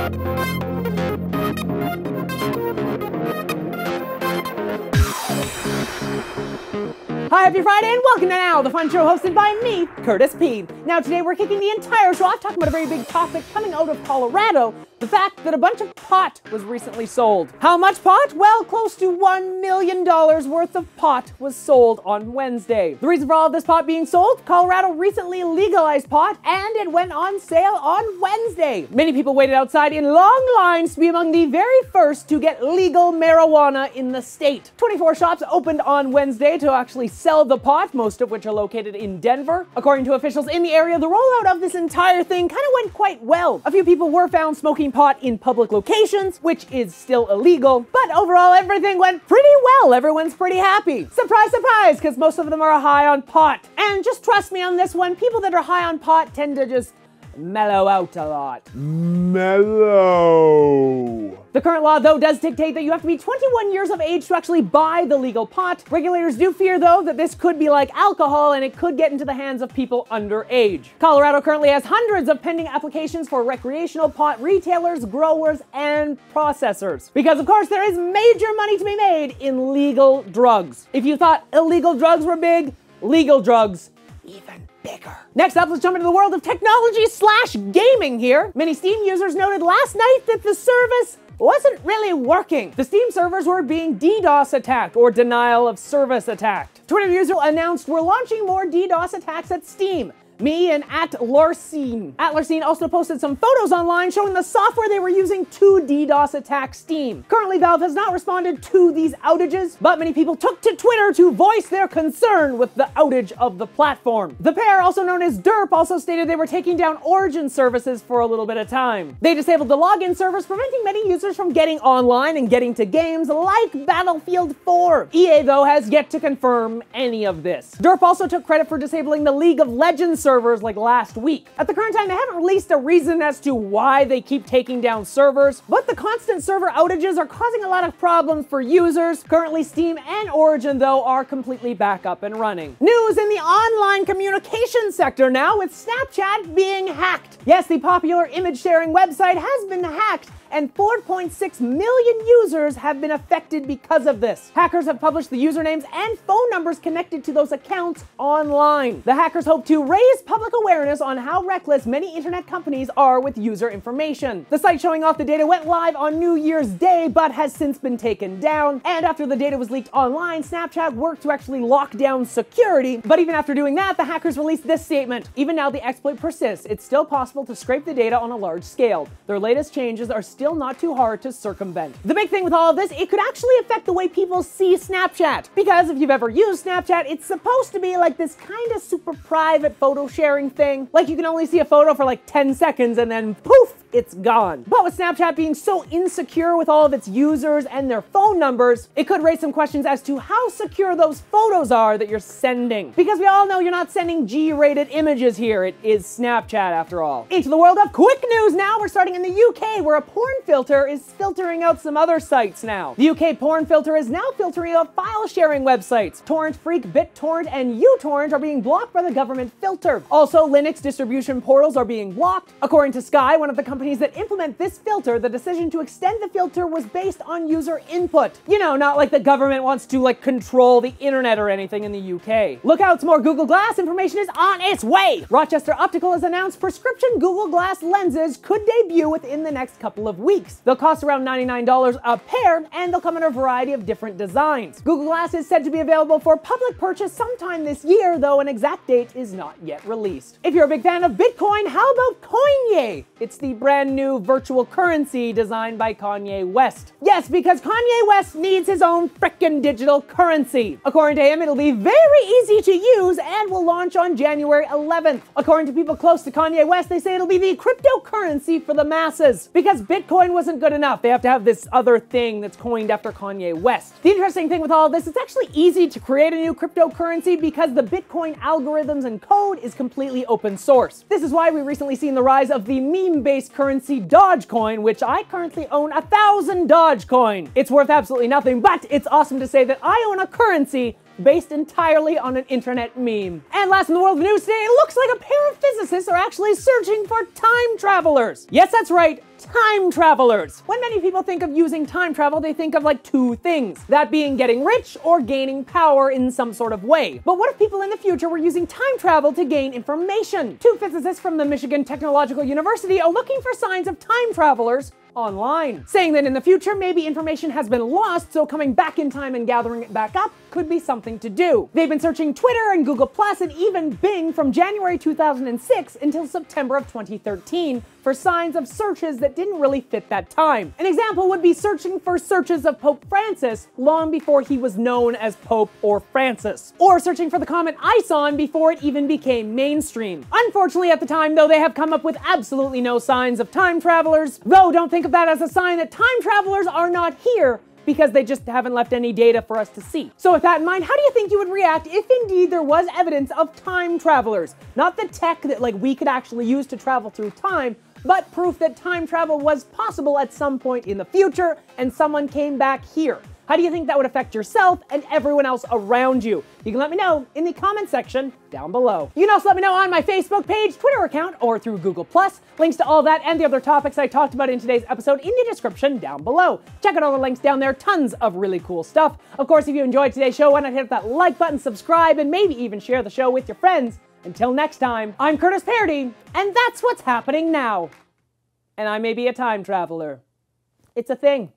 Hi, happy Friday, and welcome to Now, the fun show hosted by me, Curtis P. Now today we're kicking the entire show off talking about a very big topic coming out of Colorado, the fact that a bunch of pot was recently sold. How much pot? Well, close to $1 million worth of pot was sold on Wednesday. The reason for all of this pot being sold? Colorado recently legalized pot, and it went on sale on Wednesday. Many people waited outside in long lines to be among the very first to get legal marijuana in the state. 24 shops opened on Wednesday to actually sell the pot, most of which are located in Denver. According to officials in the area, the rollout of this entire thing kind of went quite well. A few people were found smoking pot in public locations, which is still illegal, but overall everything went pretty well. Everyone's pretty happy. Surprise, surprise, because most of them are high on pot. And just trust me on this one, people that are high on pot tend to just mellow out a lot. Mellow. The current law, though, does dictate that you have to be 21 years of age to actually buy the legal pot. Regulators do fear, though, that this could be like alcohol and it could get into the hands of people underage. Colorado currently has hundreds of pending applications for recreational pot retailers, growers, and processors. Because, of course, there is major money to be made in legal drugs. If you thought illegal drugs were big, legal drugs even bigger. Next up, let's jump into the world of technology/gaming here. Many Steam users noted last night that the service wasn't really working. The Steam servers were being DDoS attacked, or denial of service attacked. Twitter user announced we're launching more DDoS attacks at Steam. Me and @Larcene. @Larcene also posted some photos online showing the software they were using to DDoS attack Steam. Currently, Valve has not responded to these outages, but many people took to Twitter to voice their concern with the outage of the platform. The pair, also known as Derp, also stated they were taking down Origin services for a little bit of time. They disabled the login servers, preventing many users from getting online and getting to games like Battlefield 4. EA, though, has yet to confirm any of this. Derp also took credit for disabling the League of Legends servers like last week. At the current time, they haven't released a reason as to why they keep taking down servers, but the constant server outages are causing a lot of problems for users. Currently, Steam and Origin, though, are completely back up and running. News in the online communication sector now, with Snapchat being hacked. Yes, the popular image sharing website has been hacked, and 4.6 million users have been affected because of this. Hackers have published the usernames and phone numbers connected to those accounts online. The hackers hope to raise public awareness on how reckless many internet companies are with user information. The site showing off the data went live on New Year's Day, but has since been taken down. And after the data was leaked online, Snapchat worked to actually lock down security. But even after doing that, the hackers released this statement. Even now the exploit persists. It's still possible to scrape the data on a large scale. Their latest changes are still not too hard to circumvent. The big thing with all of this, it could actually affect the way people see Snapchat. Because if you've ever used Snapchat, it's supposed to be like this kind of super private photo sharing thing. Like you can only see a photo for like 10 seconds and then poof, it's gone. But with Snapchat being so insecure with all of its users and their phone numbers, it could raise some questions as to how secure those photos are that you're sending. Because we all know you're not sending G-rated images here. It is Snapchat after all. Into the world of quick news now, we're starting in the UK, where a porn filter is filtering out some other sites now. The UK porn filter is now filtering out file sharing websites. Torrent Freak, BitTorrent, and uTorrent are being blocked by the government filter. Also, Linux distribution portals are being blocked. According to Sky, one of the companies that implement this filter, the decision to extend the filter was based on user input. You know, not like the government wants to control the internet or anything in the UK. Look out, some more Google Glass information is on its way! Rochester Optical has announced prescription Google Glass lenses could debut within the next couple of weeks. They'll cost around $99 a pair, and they'll come in a variety of different designs. Google Glass is said to be available for public purchase sometime this year, though an exact date is not yet released. If you're a big fan of Bitcoin, how about Kanye? It's the brand new virtual currency designed by Kanye West. Yes, because Kanye West needs his own frickin' digital currency. According to him, it'll be very easy to use and will launch on January 11th. According to people close to Kanye West, they say it'll be the cryptocurrency for the masses. Because Bitcoin wasn't good enough, they have to have this other thing that's coined after Kanye West. The interesting thing with all of this, it's actually easy to create a new cryptocurrency because the Bitcoin algorithms and code is completely open source. This is why we recently seen the rise of the meme-based currency Dogecoin, which I currently own 1,000 Dogecoin. It's worth absolutely nothing, but it's awesome to say that I own a currency based entirely on an internet meme. And last in the world of news today, it looks like a pair of physicists are actually searching for time travelers. Yes, that's right, Time travelers. When many people think of using time travel, they think of like two things, that being getting rich or gaining power in some sort of way. But what if people in the future were using time travel to gain information? Two physicists from the Michigan Technological University are looking for signs of time travelers online, saying that in the future maybe information has been lost, so coming back in time and gathering it back up could be something to do. They've been searching Twitter and Google Plus and even Bing from January 2006 until September of 2013 for signs of searches that didn't really fit that time. An example would be searching for searches of Pope Francis long before he was known as Pope or Francis, or searching for the comet Ison before it even became mainstream. Unfortunately, at the time, though, they have come up with absolutely no signs of time travelers, though don't think of that as a sign that time travelers are not here, because they just haven't left any data for us to see. So with that in mind, how do you think you would react if indeed there was evidence of time travelers? Not the tech that like we could actually use to travel through time, but proof that time travel was possible at some point in the future and someone came back here. How do you think that would affect yourself and everyone else around you? You can let me know in the comment section down below. You can also let me know on my Facebook page, Twitter account, or through Google+. Links to all that and the other topics I talked about in today's episode in the description down below. Check out all the links down there, tons of really cool stuff. Of course, if you enjoyed today's show, why not hit that like button, subscribe, and maybe even share the show with your friends. Until next time, I'm Curtis Parody, and that's what's happening now. And I may be a time traveler. It's a thing.